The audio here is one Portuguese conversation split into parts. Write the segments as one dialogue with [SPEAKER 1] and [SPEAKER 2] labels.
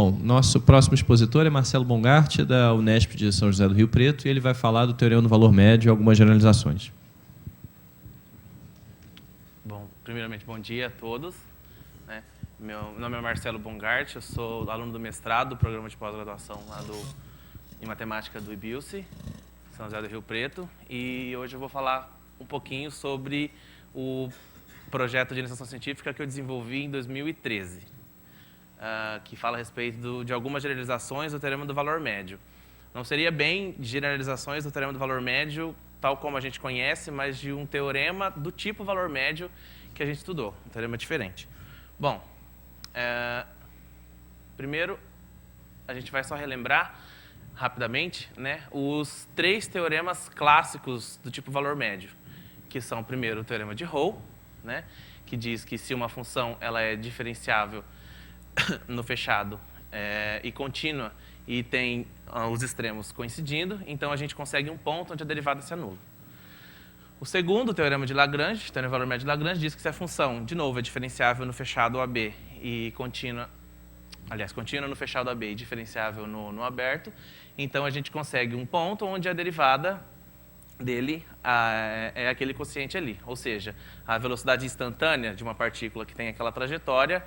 [SPEAKER 1] Bom, nosso próximo expositor é Marcelo Bongart, da Unesp de São José do Rio Preto, e ele vai falar do teorema do valor médio e algumas generalizações.
[SPEAKER 2] Bom, primeiramente, bom dia a todos. Meu nome é Marcelo Bongart, eu sou aluno do mestrado do programa de pós-graduação lá em matemática do IBILSE, São José do Rio Preto, e hoje eu vou falar um pouquinho sobre o projeto de iniciação científica que eu desenvolvi em 2013, que fala a respeito de algumas generalizações do teorema do valor médio. Não seria bem generalizações do teorema do valor médio, tal como a gente conhece, mas de um teorema do tipo valor médio que a gente estudou, um teorema diferente. Bom, primeiro a gente vai só relembrar rapidamente, os 3 teoremas clássicos do tipo valor médio, que são, primeiro, o teorema de Rolle, que diz que se uma função ela é diferenciável no fechado e contínua e tem os extremos coincidindo, então a gente consegue um ponto onde a derivada se anula. O segundo, o teorema de Lagrange, o teorema do valor médio de Lagrange, diz que se a função, de novo, é diferenciável no fechado AB e contínua no fechado AB e diferenciável no aberto, então a gente consegue um ponto onde a derivada dele é aquele quociente ali, ou seja, a velocidade instantânea de uma partícula que tem aquela trajetória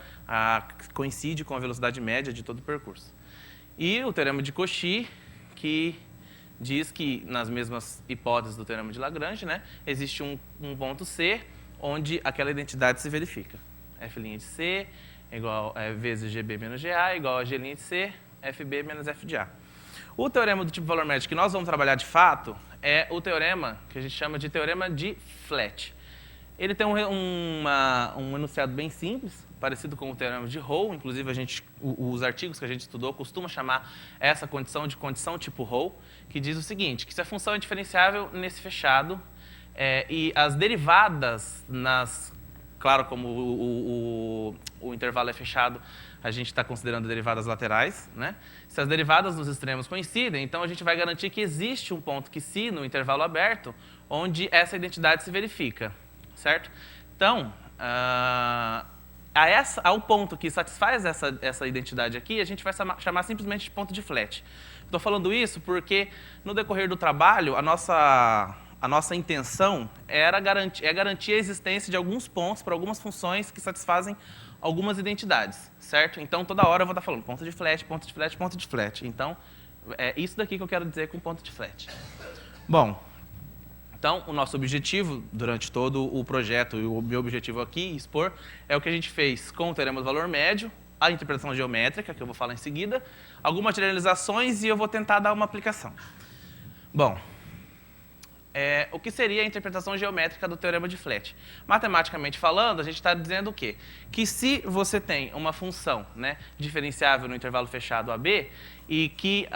[SPEAKER 2] coincide com a velocidade média de todo o percurso. E o teorema de Cauchy, que diz que, nas mesmas hipóteses do teorema de Lagrange, existe um ponto C onde aquela identidade se verifica. F' de C igual vezes GB menos GA igual a G' de C, FB menos F de A. O teorema do tipo valor médio que nós vamos trabalhar de fato é o teorema que a gente chama de teorema de Flat. Ele tem um enunciado bem simples, parecido com o teorema de Rolle, inclusive os artigos que a gente estudou costumam chamar essa condição de condição tipo Rolle, que diz o seguinte, que se a função é diferenciável nesse fechado e as derivadas claro, como o intervalo é fechado, a gente está considerando derivadas laterais, Se as derivadas nos extremos coincidem, então a gente vai garantir que existe um ponto que se no intervalo aberto, onde essa identidade se verifica, certo? Então, ao ponto que satisfaz essa identidade aqui, a gente vai chamar simplesmente de ponto de Flat. Estou falando isso porque, no decorrer do trabalho, a nossa intenção é garantir a existência de alguns pontos para algumas funções que satisfazem algumas identidades, certo? Então, toda hora eu vou estar falando ponto de Flat, ponto de Flat, ponto de Flat. Então, é isso daqui que eu quero dizer com ponto de Flat. Bom, então, o nosso objetivo durante todo o projeto, e o meu objetivo aqui, expor, é o que a gente fez com o teorema do valor médio, a interpretação geométrica, que eu vou falar em seguida, algumas generalizações e eu vou tentar dar uma aplicação. Bom, o que seria a interpretação geométrica do teorema de Flat? Matematicamente falando, a gente está dizendo o quê? Que se você tem uma função diferenciável no intervalo fechado AB e que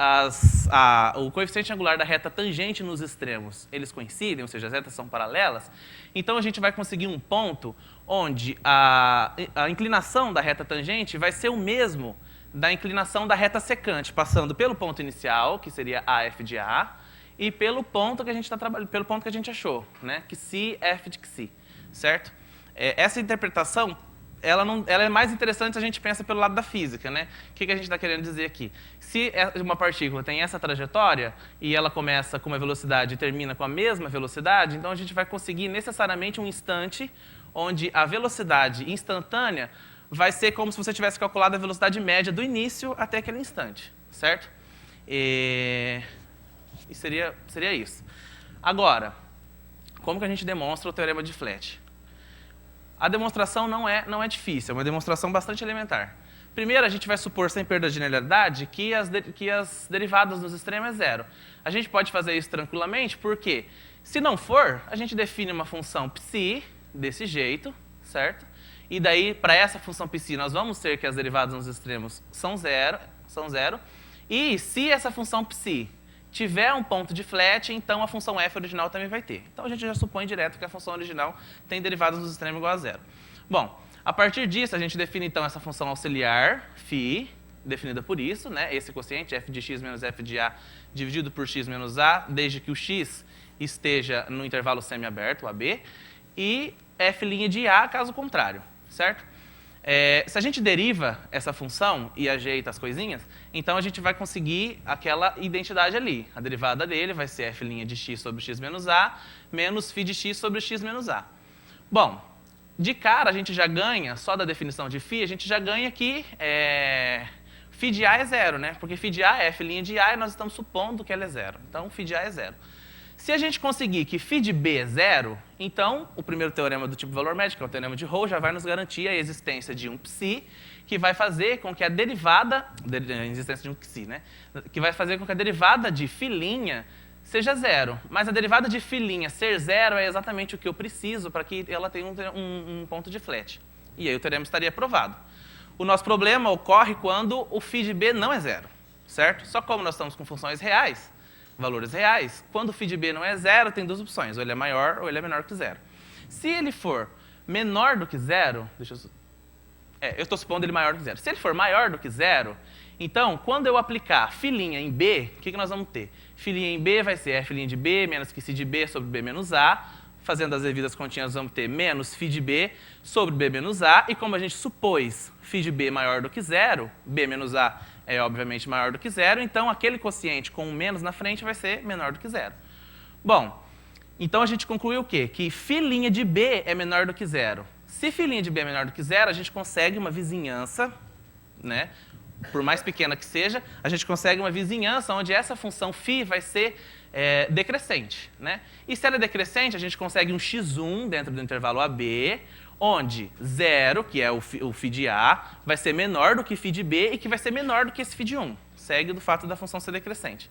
[SPEAKER 2] o coeficiente angular da reta tangente nos extremos, eles coincidem, ou seja, as retas são paralelas, então a gente vai conseguir um ponto onde a inclinação da reta tangente vai ser o mesmo da inclinação da reta secante, passando pelo ponto inicial, que seria AF de A, e pelo ponto que a gente está trabalhando, pelo ponto que a gente achou, que Xi, F de Xi, certo? Essa interpretação, ela é mais interessante se a gente pensa pelo lado da física, O que a gente está querendo dizer aqui? Se uma partícula tem essa trajetória e ela começa com uma velocidade e termina com a mesma velocidade, então a gente vai conseguir necessariamente um instante onde a velocidade instantânea vai ser como se você tivesse calculado a velocidade média do início até aquele instante, certo? E seria isso. Agora, como que a gente demonstra o teorema de Flat? A demonstração não é difícil, é uma demonstração bastante elementar. Primeiro, a gente vai supor, sem perda de generalidade, que as derivadas nos extremos é zero. A gente pode fazer isso tranquilamente, porque se não for, a gente define uma função psi desse jeito, certo? E daí, para essa função psi, nós vamos ter que as derivadas nos extremos são zero. E se essa função psi tiver um ponto de Flat, então a função f original também vai ter. Então a gente já supõe direto que a função original tem derivadas nos extremos igual a zero. Bom, a partir disso a gente define então essa função auxiliar, φ, definida por isso, esse quociente, f de x menos f de a, dividido por x menos a, desde que o x esteja no intervalo semiaberto, AB, e f' de a, caso contrário, certo? Se a gente deriva essa função e ajeita as coisinhas, então a gente vai conseguir aquela identidade ali. A derivada dele vai ser f' de x sobre x menos a, menos φ de x sobre x menos a. Bom, de cara a gente já ganha, só da definição de φ, a gente já ganha que φ de a é zero, né? Porque φ de a é f' de a e nós estamos supondo que ela é zero. Então, φ de a é zero. Se a gente conseguir que φ de b é zero, então o primeiro teorema do tipo valor médio, que é o teorema de Rolle, já vai nos garantir a existência de um psi, que vai fazer com que a derivada, a existência de um psi, né? Que vai fazer com que a derivada de φ' seja zero. Mas a derivada de φ' ser zero é exatamente o que eu preciso para que ela tenha um ponto de flat. E aí o teorema estaria provado. O nosso problema ocorre quando o φ de b não é zero, certo? Só como nós estamos com funções reais, valores reais, quando o φ de b não é zero, tem duas opções, ou ele é maior ou ele é menor que zero. Se ele for menor do que zero, eu estou supondo ele maior do que zero. Se ele for maior do que zero, então, quando eu aplicar φ' em b, o que nós vamos ter? Φ' em b vai ser f' de b menos que c de b sobre b menos a. Fazendo as devidas continhas, vamos ter menos φ de b sobre b menos a. E como a gente supôs φ de b maior do que zero, b menos a é obviamente maior do que zero, então aquele quociente com um menos na frente vai ser menor do que zero. Bom, então a gente concluiu o quê? Que φ' de b é menor do que zero. Se φ' de b é menor do que zero, a gente consegue uma vizinhança, né? Por mais pequena que seja, a gente consegue uma vizinhança onde essa função φ vai ser decrescente, né? E se ela é decrescente, a gente consegue um x1 dentro do intervalo AB, onde 0, que é o φ de A, vai ser menor do que φ de B e que vai ser menor do que esse φ de 1. Segue do fato da função ser decrescente.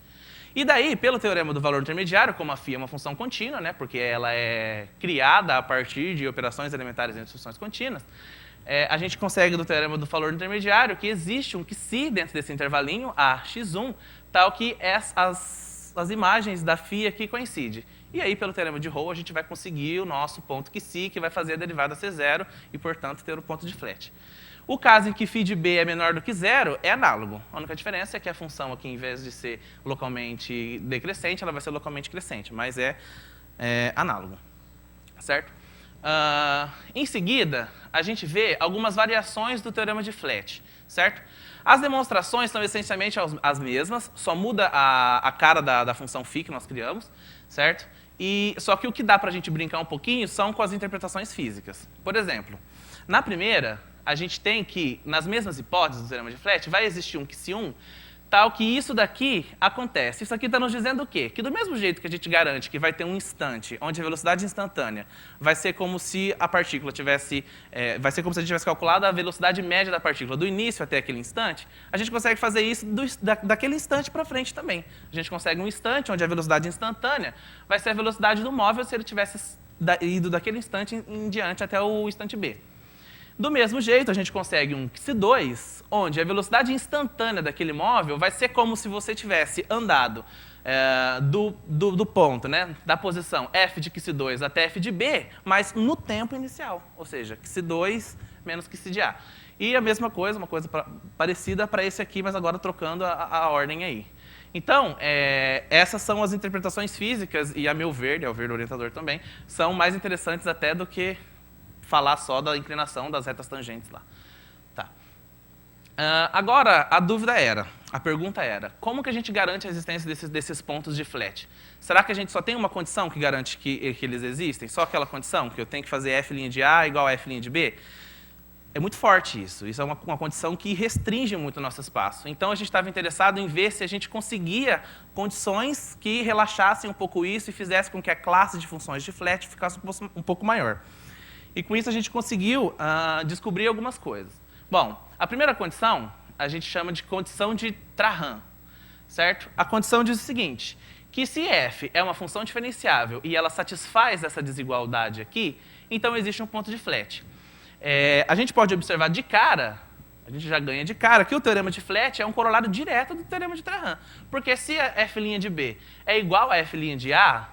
[SPEAKER 2] E daí, pelo teorema do valor intermediário, como a φ é uma função contínua, né, porque ela é criada a partir de operações elementares entre funções contínuas, a gente consegue do teorema do valor intermediário que existe um psi dentro desse intervalinho, a x1, tal que as imagens da φ aqui coincidem. E aí, pelo teorema de Rolle, a gente vai conseguir o nosso ponto psi, que vai fazer a derivada ser zero e, portanto, ter o ponto de flat. O caso em que φ de b é menor do que zero é análogo. A única diferença é que a função aqui, em vez de ser localmente decrescente, ela vai ser localmente crescente, mas é análogo. Certo? Em seguida, a gente vê algumas variações do teorema de Flat, certo? As demonstrações são essencialmente as mesmas, só muda a cara da função φ que nós criamos, certo? Só que o que dá para a gente brincar um pouquinho são com as interpretações físicas. Por exemplo, na primeira, a gente tem que, nas mesmas hipóteses do teorema de Flat, vai existir um psi1, tal que isso daqui acontece. Isso aqui está nos dizendo o quê? Que do mesmo jeito que a gente garante que vai ter um instante onde a velocidade instantânea vai ser como se a partícula tivesse... vai ser como se a gente tivesse calculado a velocidade média da partícula do início até aquele instante, a gente consegue fazer isso daquele instante para frente também. A gente consegue um instante onde a velocidade instantânea vai ser a velocidade do móvel se ele tivesse ido daquele instante em diante até o instante B. Do mesmo jeito, a gente consegue um psi2, onde a velocidade instantânea daquele móvel vai ser como se você tivesse andado do ponto, né, da posição f de psi2 até f de b, mas no tempo inicial, ou seja, psi2 menos psi de a. E a mesma coisa, uma coisa parecida para esse aqui, mas agora trocando a ordem aí. Então, essas são as interpretações físicas, e a meu ver, e ao ver do orientador também, são mais interessantes até do que falar só da inclinação das retas tangentes lá. Tá. Agora, a pergunta era, como que a gente garante a existência desses pontos de flat? Será que a gente só tem uma condição que garante que eles existem? Só aquela condição, que eu tenho que fazer f' de A igual a f' de B? É muito forte isso. Isso é uma condição que restringe muito o nosso espaço. Então, a gente estava interessado em ver se a gente conseguia condições que relaxassem um pouco isso e fizessem com que a classe de funções de flat ficasse um pouco maior. E com isso a gente conseguiu descobrir algumas coisas. Bom, a primeira condição a gente chama de condição de Trahan, certo? A condição diz o seguinte, que se f é uma função diferenciável e ela satisfaz essa desigualdade aqui, então existe um ponto de flat. A gente pode observar de cara, a gente já ganha de cara, que o teorema de Flat é um corolário direto do teorema de Trahan. Porque se a f' de b é igual a f' de a,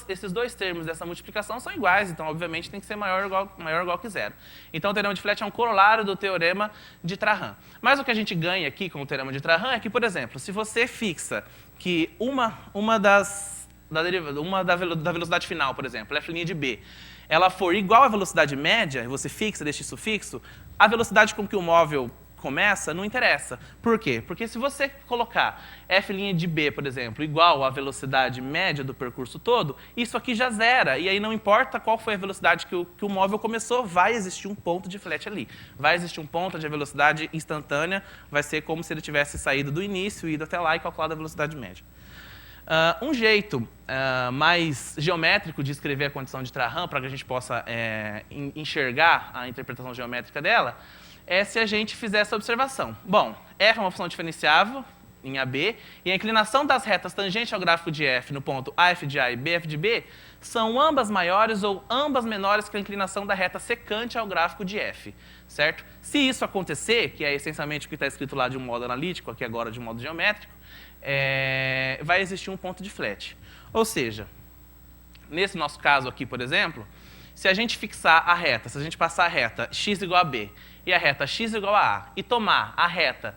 [SPEAKER 2] esses dois termos dessa multiplicação são iguais, então, obviamente, tem que ser maior ou igual que zero. Então, o teorema de Flat é um corolário do teorema de Trahan. Mas o que a gente ganha aqui com o teorema de Trahan é que, por exemplo, se você fixa que da velocidade final, por exemplo, f' de b, ela for igual à velocidade média, e você fixa, deixa isso fixo, a velocidade com que o móvel começa não interessa. Por quê? Porque se você colocar f' de b, por exemplo, igual à velocidade média do percurso todo, isso aqui já zera. E aí não importa qual foi a velocidade que o móvel começou, vai existir um ponto de flat ali. Vai existir um ponto onde a velocidade instantânea vai ser como se ele tivesse saído do início, ido até lá e calculado a velocidade média. Um jeito mais geométrico de escrever a condição de Trahan, para que a gente possa enxergar a interpretação geométrica dela, é se a gente fizer essa observação. Bom, f é uma função diferenciável em AB, e a inclinação das retas tangentes ao gráfico de f no ponto AF de A e BF de B são ambas maiores ou ambas menores que a inclinação da reta secante ao gráfico de f, certo? Se isso acontecer, que é essencialmente o que está escrito lá de um modo analítico, aqui agora de um modo geométrico, vai existir um ponto de flat. Ou seja, nesse nosso caso aqui, por exemplo, se a gente fixar a reta, se a gente passar a reta x igual a b e a reta x igual a a, e tomar a reta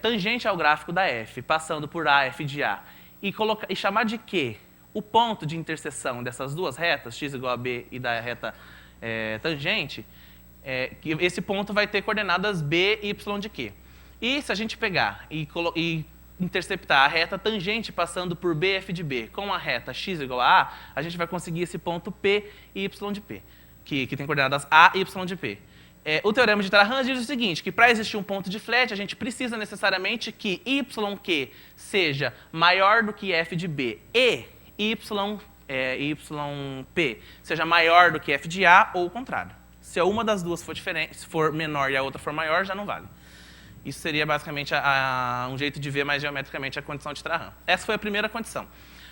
[SPEAKER 2] tangente ao gráfico da f, passando por AF de A, e chamar de Q o ponto de interseção dessas duas retas, x igual a b e da reta tangente, esse ponto vai ter coordenadas b e y de Q. E se a gente pegar e interceptar a reta tangente passando por BF de B com a reta x igual a a gente vai conseguir esse ponto P e y de P, que tem coordenadas A e y de P. O teorema de Trahan diz o seguinte, que para existir um ponto de flat, a gente precisa necessariamente que YQ seja maior do que F de B e YP seja maior do que F de A ou o contrário. Se uma das duas for diferente, se for menor e a outra for maior, já não vale. Isso seria basicamente um jeito de ver mais geometricamente a condição de Trahan. Essa foi a primeira condição.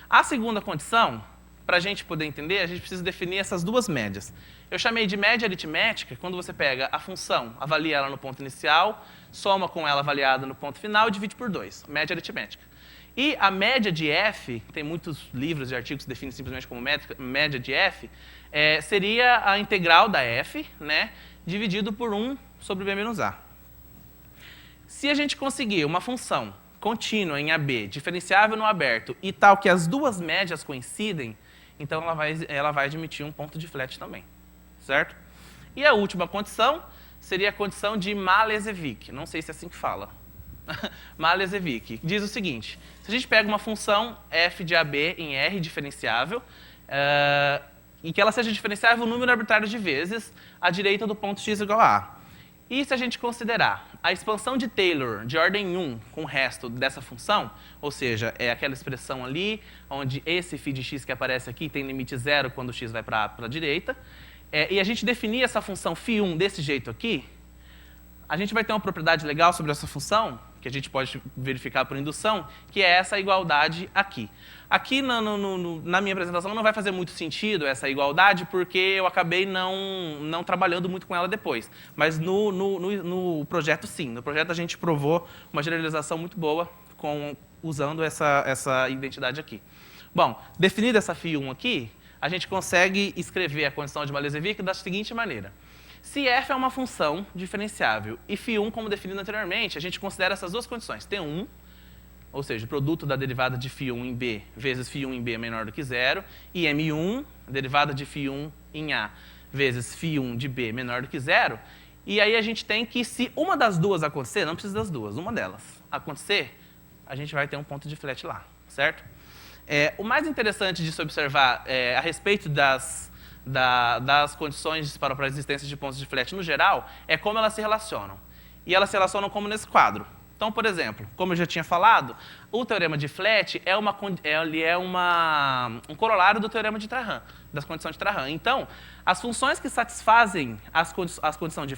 [SPEAKER 2] A segunda condição, para a gente poder entender, a gente precisa definir essas duas médias. Eu chamei de média aritmética quando você pega a função, avalia ela no ponto inicial, soma com ela avaliada no ponto final e divide por 2. Média aritmética. E a média de f, tem muitos livros e artigos que definem simplesmente como média de f, seria a integral da f, né, dividido por 1 sobre b menos a. Se a gente conseguir uma função contínua em AB, diferenciável no aberto, e tal que as duas médias coincidem, então ela vai admitir um ponto de flat também, certo? E a última condição seria a condição de Maleševič, não sei se é assim que fala. Maleševič diz o seguinte, se a gente pega uma função f de AB em R diferenciável, e que ela seja diferenciável um número arbitrário de vezes à direita do ponto x igual a a. E se a gente considerar a expansão de Taylor de ordem 1 com o resto dessa função, ou seja, é aquela expressão ali, onde esse φ de x que aparece aqui tem limite zero quando x vai para a direita, e a gente definir essa função φ1 desse jeito aqui, a gente vai ter uma propriedade legal sobre essa função, que a gente pode verificar por indução, que é essa igualdade aqui. Aqui na minha apresentação não vai fazer muito sentido essa igualdade, porque eu acabei não trabalhando muito com ela depois. Mas no projeto, sim. No projeto a gente provou uma generalização muito boa usando essa identidade aqui. Bom, definida essa φ1 aqui, a gente consegue escrever a condição de Maleševič da seguinte maneira. Se f é uma função diferenciável e φ1, como definido anteriormente, a gente considera essas duas condições. T1, ou seja, o produto da derivada de φ1 em B vezes φ1 em B é menor do que zero, e M1, a derivada de φ1 em A vezes φ1 de B menor do que zero, e aí a gente tem que, se uma das duas acontecer, não precisa das duas, uma delas acontecer, a gente vai ter um ponto de flat lá, certo? O mais interessante de se observar a respeito das condições para a existência de pontos de flat no geral é como elas se relacionam. E elas se relacionam como nesse quadro. Então, por exemplo, como eu já tinha falado, o teorema de flat é um corolário do teorema de Trahan, das condições de Trahan. Então, as funções que satisfazem a condição de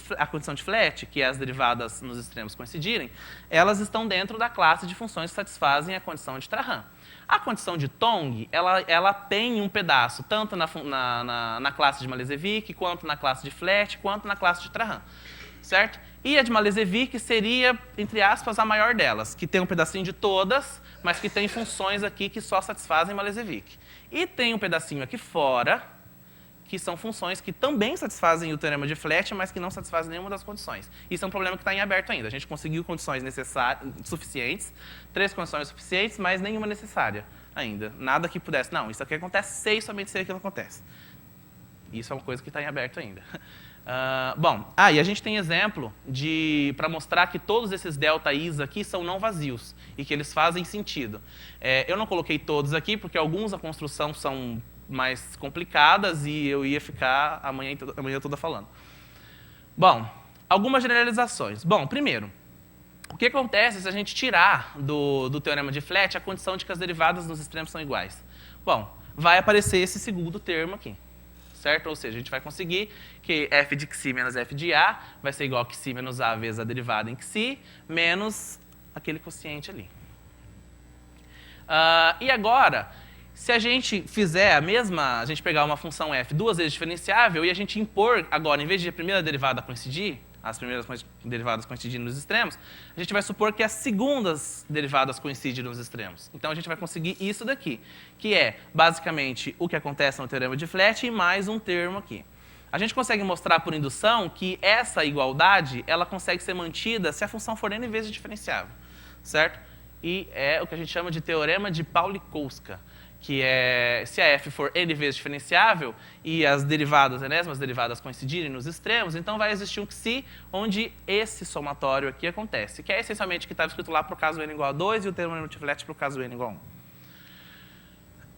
[SPEAKER 2] flat, que é as derivadas nos extremos coincidirem, elas estão dentro da classe de funções que satisfazem a condição de Trahan. A condição de Tong, ela tem um pedaço, tanto na classe de Maleševič, quanto na classe de flat, quanto na classe de Trahan, certo? E a de Maleševič seria, entre aspas, a maior delas, que tem um pedacinho de todas, mas que tem funções aqui que só satisfazem Maleševič. E tem um pedacinho aqui fora, que são funções que também satisfazem o teorema de flat, mas que não satisfazem nenhuma das condições. Isso é um problema que está em aberto ainda. A gente conseguiu condições suficientes, 3 condições suficientes, mas nenhuma necessária ainda. Nada que pudesse, não, isso aqui acontece, sei somente sei que acontece. Isso é uma coisa que está em aberto ainda. E a gente tem exemplo para mostrar que todos esses ΔIs aqui são não vazios e que eles fazem sentido. Eu não coloquei todos aqui porque alguns da construção são mais complicadas e eu ia ficar a manhã toda falando. Bom, algumas generalizações. Bom, primeiro, o que acontece se a gente tirar do teorema de Flat a condição de que as derivadas nos extremos são iguais? Bom, vai aparecer esse segundo termo aqui, certo? Ou seja, a gente vai conseguir que f de xi menos f de a vai ser igual a xi menos a vezes a derivada em xi, menos aquele quociente ali. E agora, se a gente fizer a gente pegar uma função f duas vezes diferenciável e a gente impor agora, em vez de a primeira derivada coincidir, as primeiras derivadas coincidindo nos extremos, a gente vai supor que as segundas derivadas coincidem nos extremos. Então, a gente vai conseguir isso daqui, que é, basicamente, o que acontece no teorema de Flat e mais um termo aqui. A gente consegue mostrar por indução que essa igualdade ela consegue ser mantida se a função for n vezes diferenciável, certo? E é o que a gente chama de teorema de Paulikowska, que é, se a f for n vezes diferenciável e as derivadas, enésimas derivadas coincidirem nos extremos, então vai existir um xi onde esse somatório aqui acontece, que é essencialmente o que estava escrito lá para o caso n igual a 2 e o teorema de Flat para o caso n igual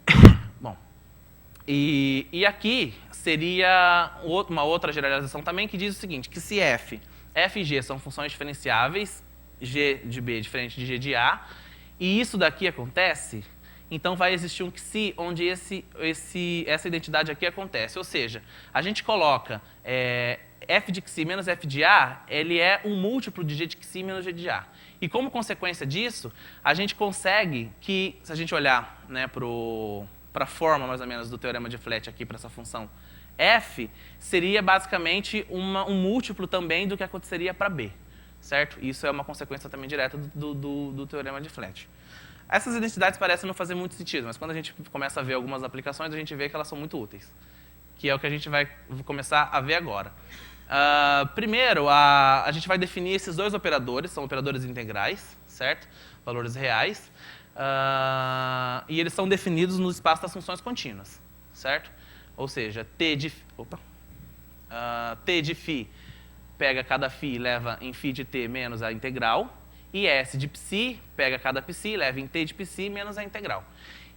[SPEAKER 2] a 1. Bom, e aqui seria uma outra generalização também que diz o seguinte, que se f e g são funções diferenciáveis, g de b é diferente de g de a, e isso daqui acontece, então vai existir um xi onde essa identidade aqui acontece. Ou seja, a gente coloca f de xi menos f de a, ele é um múltiplo de g de xi menos g de a. E como consequência disso, a gente consegue que, se a gente olhar, né, para a forma mais ou menos do teorema de Flat aqui para essa função f, seria basicamente um múltiplo também do que aconteceria para b, certo? Isso é uma consequência também direta do teorema de Flat. Essas identidades parecem não fazer muito sentido, mas quando a gente começa a ver algumas aplicações, a gente vê que elas são muito úteis, que é o que a gente vai começar a ver agora. Primeiro, a gente vai definir esses dois operadores, são operadores integrais, certo? Valores reais, e eles são definidos no espaço das funções contínuas, certo? Ou seja, t de φ pega cada φ e leva em φ de t menos a integral, e S de psi pega cada psi e leva em t de psi menos a integral.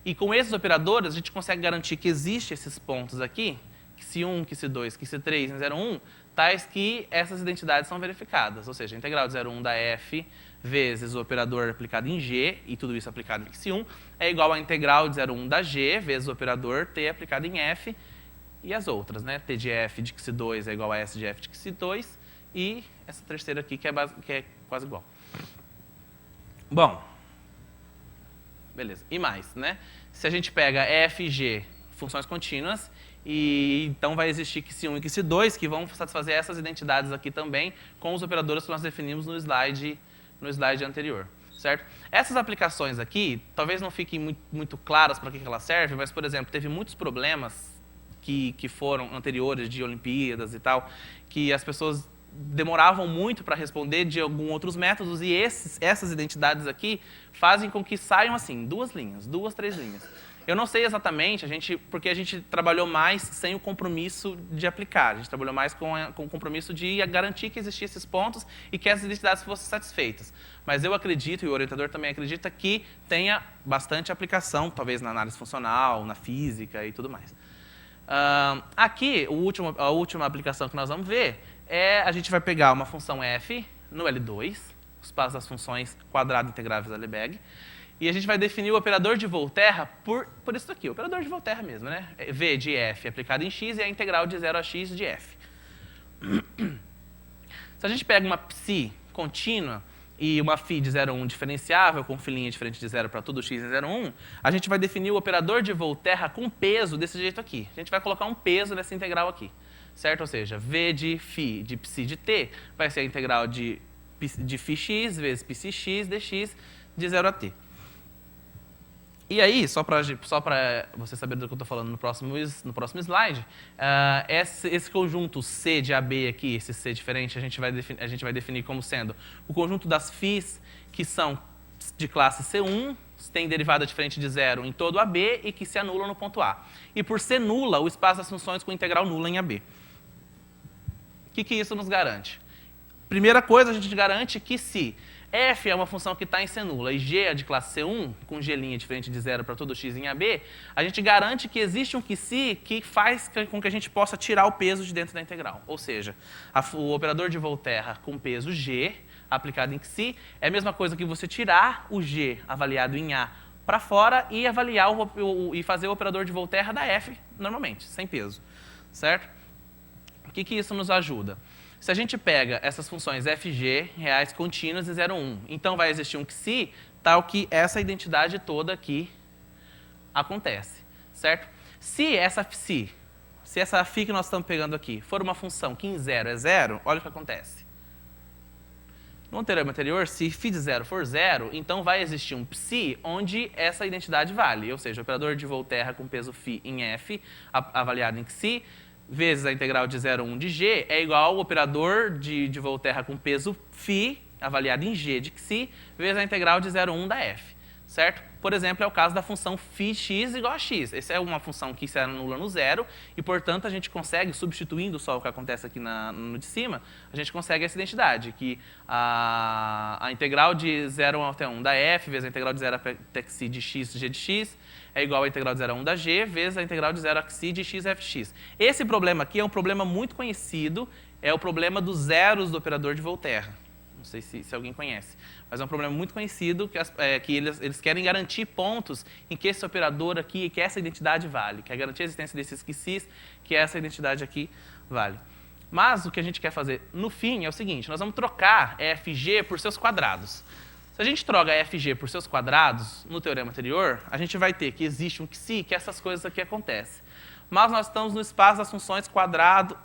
[SPEAKER 2] E com esses operadores, a gente consegue garantir que existem esses pontos aqui, xi1, xi2, xi3, 0,1, tais que essas identidades são verificadas. Ou seja, a integral de 0,1 da f vezes o operador aplicado em g, e tudo isso aplicado em xi1, é igual à integral de 0,1 da g vezes o operador t aplicado em f, e as outras, né? T de f de xi2 é igual a S de f de xi2, e essa terceira aqui que é quase igual. Bom, beleza. E mais, né? Se a gente pega f e g, funções contínuas, e então vai existir xi1 e xi2, que vão satisfazer essas identidades aqui também, com os operadores que nós definimos no slide anterior, certo? Essas aplicações aqui, talvez não fiquem muito claras para que elas servem, mas, por exemplo, teve muitos problemas que foram anteriores de Olimpíadas e tal, que as pessoas demoravam muito para responder de alguns outros métodos, e essas identidades aqui fazem com que saiam assim, 2 linhas, 2, 3 linhas. Eu não sei exatamente, porque a gente trabalhou mais sem o compromisso de aplicar, a gente trabalhou mais com o compromisso de garantir que existiam esses pontos e que essas identidades fossem satisfeitas. Mas eu acredito, e o orientador também acredita, que tenha bastante aplicação, talvez na análise funcional, na física e tudo mais. Aqui, a última aplicação que nós vamos ver a gente vai pegar uma função f no L2, o espaço das funções quadrado integráveis da Lebesgue, e a gente vai definir o operador de Volterra por isso aqui, o operador de Volterra mesmo, né? V de f aplicado em x e a integral de 0 a x de f. Se a gente pega uma psi contínua e uma φ de 0,1 diferenciável, com filinha diferente de 0 para tudo x em 0,1, a gente vai definir o operador de Volterra com peso desse jeito aqui. A gente vai colocar um peso nessa integral aqui, certo? Ou seja, v de φ de psi de t vai ser a integral de φx vezes psix dx de 0 a t. E aí, só para você saber do que eu estou falando no próximo slide, esse conjunto C de AB aqui, esse C diferente, a gente vai definir como sendo o conjunto das φs que são de classe C1, tem derivada diferente de 0 em todo AB e que se anulam no ponto A. E por ser nula, o espaço das funções com integral nula em AB. O que isso nos garante? Primeira coisa, a gente garante que se f é uma função que está em C nula e g é de classe C1, com g' diferente de zero para todo x em AB, a gente garante que existe um que-se que faz com que a gente possa tirar o peso de dentro da integral. Ou seja, o operador de Volterra com peso g aplicado em que-se é a mesma coisa que você tirar o g avaliado em A para fora e avaliar e fazer o operador de Volterra da f normalmente, sem peso. Certo? O que isso nos ajuda? Se a gente pega essas funções fg reais contínuas e 0, 1, então vai existir um que-se tal que essa identidade toda aqui acontece, certo? Se essa psi, se essa φ que nós estamos pegando aqui for uma função que em 0 é 0, olha o que acontece. No teorema anterior, se φ de 0 for 0, então vai existir um psi onde essa identidade vale, ou seja, o operador de Volterra com peso φ em f, avaliado em que-se, vezes a integral de 0, 1 de g, é igual ao operador de Volterra com peso φ, avaliado em g de que-se, vezes a integral de 0, 1 da f, certo? Por exemplo, é o caso da função φx igual a x. Essa é uma função que se anula no zero e, portanto, a gente consegue, substituindo só o que acontece aqui no de cima, a gente consegue essa identidade, que a integral de 0 até 1 da f, vezes a integral de 0 até que-se de x, g de x, é igual à integral de 0 a 1 da g, vezes a integral de 0 a que-se de x, fx. Esse problema aqui é um problema muito conhecido, é o problema dos zeros do operador de Volterra. Não sei se alguém conhece, mas é um problema muito conhecido que eles querem garantir pontos em que esse operador aqui, que essa identidade vale, que é garantir a existência desses que-ses, que essa identidade aqui vale. Mas o que a gente quer fazer no fim é o seguinte, nós vamos trocar fg por seus quadrados. Se a gente troca fg por seus quadrados, no teorema anterior, a gente vai ter que existe um que-se, que essas coisas aqui acontecem. Mas nós estamos no espaço das funções quadrado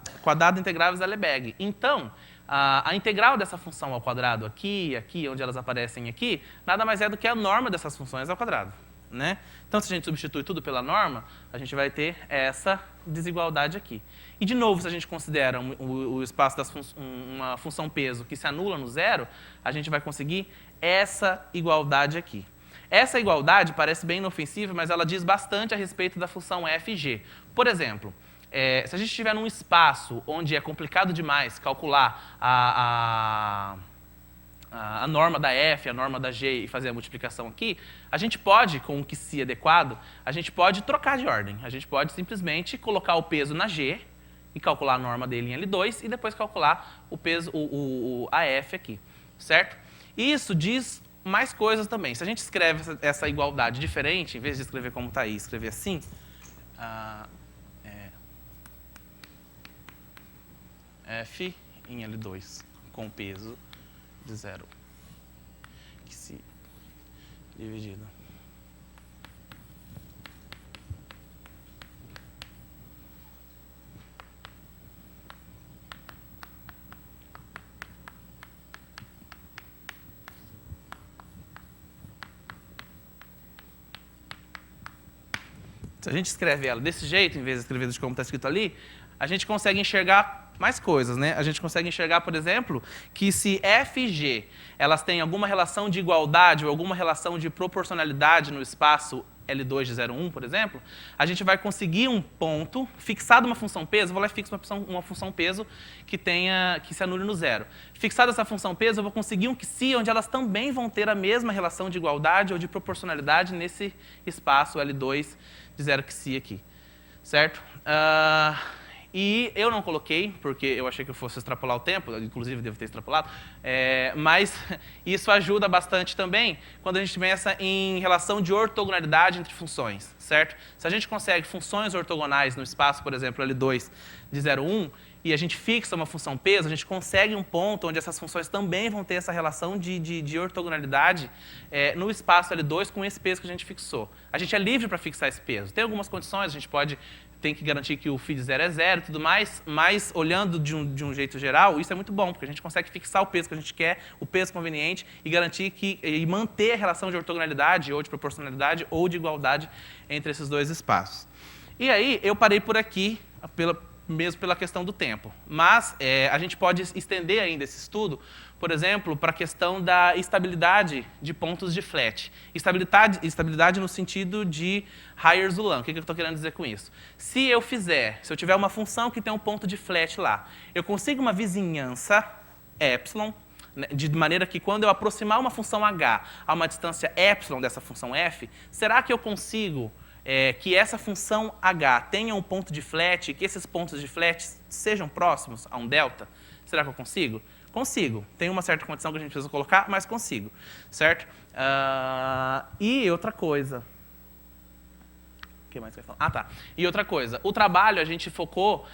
[SPEAKER 2] integráveis da Lebesgue. Então, a integral dessa função ao quadrado aqui, onde elas aparecem aqui, nada mais é do que a norma dessas funções ao quadrado, né? Então, se a gente substitui tudo pela norma, a gente vai ter essa desigualdade aqui. E, de novo, se a gente considera o espaço uma função peso que se anula no zero, a gente vai conseguir essa igualdade aqui. Essa igualdade parece bem inofensiva, mas ela diz bastante a respeito da função fg. Por exemplo, se a gente estiver num espaço onde é complicado demais calcular a norma da f, a norma da g e fazer a multiplicação aqui, a gente pode, com o que-se adequado, a gente pode trocar de ordem. A gente pode simplesmente colocar o peso na g e calcular a norma dele em L2 e depois calcular o peso, a f aqui, certo? Isso diz mais coisas também. Se a gente escreve essa igualdade diferente, em vez de escrever como está aí, escrever assim, f em L2 com peso de 0 que-se dividido. Se a gente escreve ela desse jeito, em vez de escrever como está escrito ali, a gente consegue enxergar mais coisas, né? A gente consegue enxergar, por exemplo, que se f e g elas têm alguma relação de igualdade ou alguma relação de proporcionalidade no espaço L2 de 0, 1, por exemplo, a gente vai conseguir um ponto fixado uma função peso, eu vou lá e fixo uma função peso que se anule no zero. Fixada essa função peso, eu vou conseguir um que-se onde elas também vão ter a mesma relação de igualdade ou de proporcionalidade nesse espaço L2 de 0 que-se aqui, certo? E eu não coloquei, porque eu achei que eu fosse extrapolar o tempo, inclusive devo ter extrapolado, mas isso ajuda bastante também quando a gente pensa em relação de ortogonalidade entre funções, certo? Se a gente consegue funções ortogonais no espaço, por exemplo, L2 de 0, 1, e a gente fixa uma função peso, a gente consegue um ponto onde essas funções também vão ter essa relação de ortogonalidade no espaço L2 com esse peso que a gente fixou. A gente é livre para fixar esse peso. Tem algumas condições, a gente tem que garantir que o φ de 0 é 0 e tudo mais, mas olhando de um jeito geral, isso é muito bom, porque a gente consegue fixar o peso que a gente quer, o peso conveniente, e garantir e manter a relação de ortogonalidade, ou de proporcionalidade, ou de igualdade entre esses dois espaços. E aí, eu parei por aqui, mesmo pela questão do tempo. Mas a gente pode estender ainda esse estudo, por exemplo, para a questão da estabilidade de pontos de flat. Estabilidade no sentido de Haier-Zulan. O que eu estou querendo dizer com isso? Se eu tiver uma função que tem um ponto de flat lá, eu consigo uma vizinhança epsilon, de maneira que quando eu aproximar uma função h a uma distância epsilon dessa função f, será que eu consigo que essa função h tenha um ponto de flat e que esses pontos de flat sejam próximos a um delta? Será que eu consigo? Consigo. Tem uma certa condição que a gente precisa colocar, mas consigo. Certo? E outra coisa. O que mais que eu ia falar? Ah, tá. E outra coisa. O trabalho, a gente focou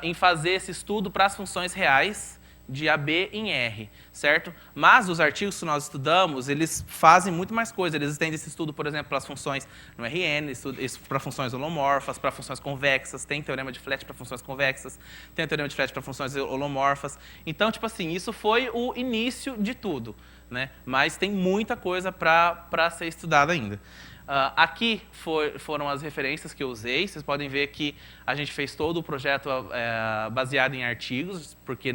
[SPEAKER 2] em fazer esse estudo para as funções reais de AB em R, certo? Mas os artigos que nós estudamos, eles fazem muito mais coisa. Eles estendem esse estudo, por exemplo, para as funções no RN, para funções holomorfas, para funções convexas, tem teorema de Flat para funções convexas, tem teorema de Flat para funções holomorfas. Então, tipo assim, isso foi o início de tudo, né? Mas tem muita coisa para ser estudada ainda. Aqui foram as referências que eu usei. Vocês podem ver que a gente fez todo o projeto baseado em artigos, porque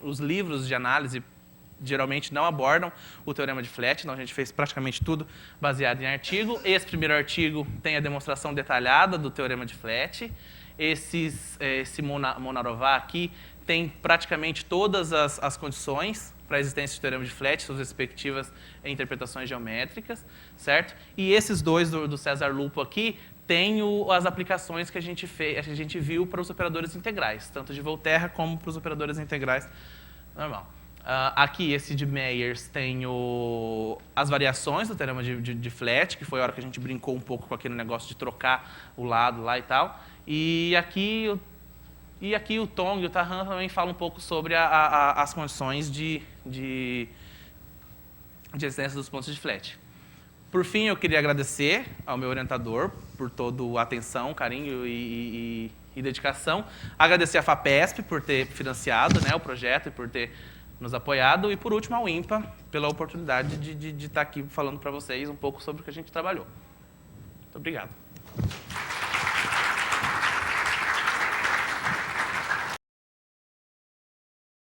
[SPEAKER 2] os livros de análise geralmente não abordam o teorema de Flat, então a gente fez praticamente tudo baseado em artigo. Esse primeiro artigo tem a demonstração detalhada do teorema de Flat. Esse Monarová aqui tem praticamente todas as condições para a existência de teorema de Flat, suas respectivas interpretações geométricas, certo? E esses dois do César Lupo aqui têm as aplicações que a gente viu para os operadores integrais, tanto de Volterra como para os operadores integrais normal. Aqui, esse de Meyers, tem as variações do teorema de Flat, que foi a hora que a gente brincou um pouco com aquele negócio de trocar o lado lá e tal. E aqui o Tong e o Tahan também falam um pouco sobre as condições de existência dos pontos de Flat. Por fim, eu queria agradecer ao meu orientador por toda a atenção, carinho e dedicação. Agradecer à FAPESP por ter financiado, né, o projeto e por ter nos apoiado. E, por último, ao IMPA pela oportunidade de estar aqui falando para vocês um pouco sobre o que a gente trabalhou. Muito obrigado.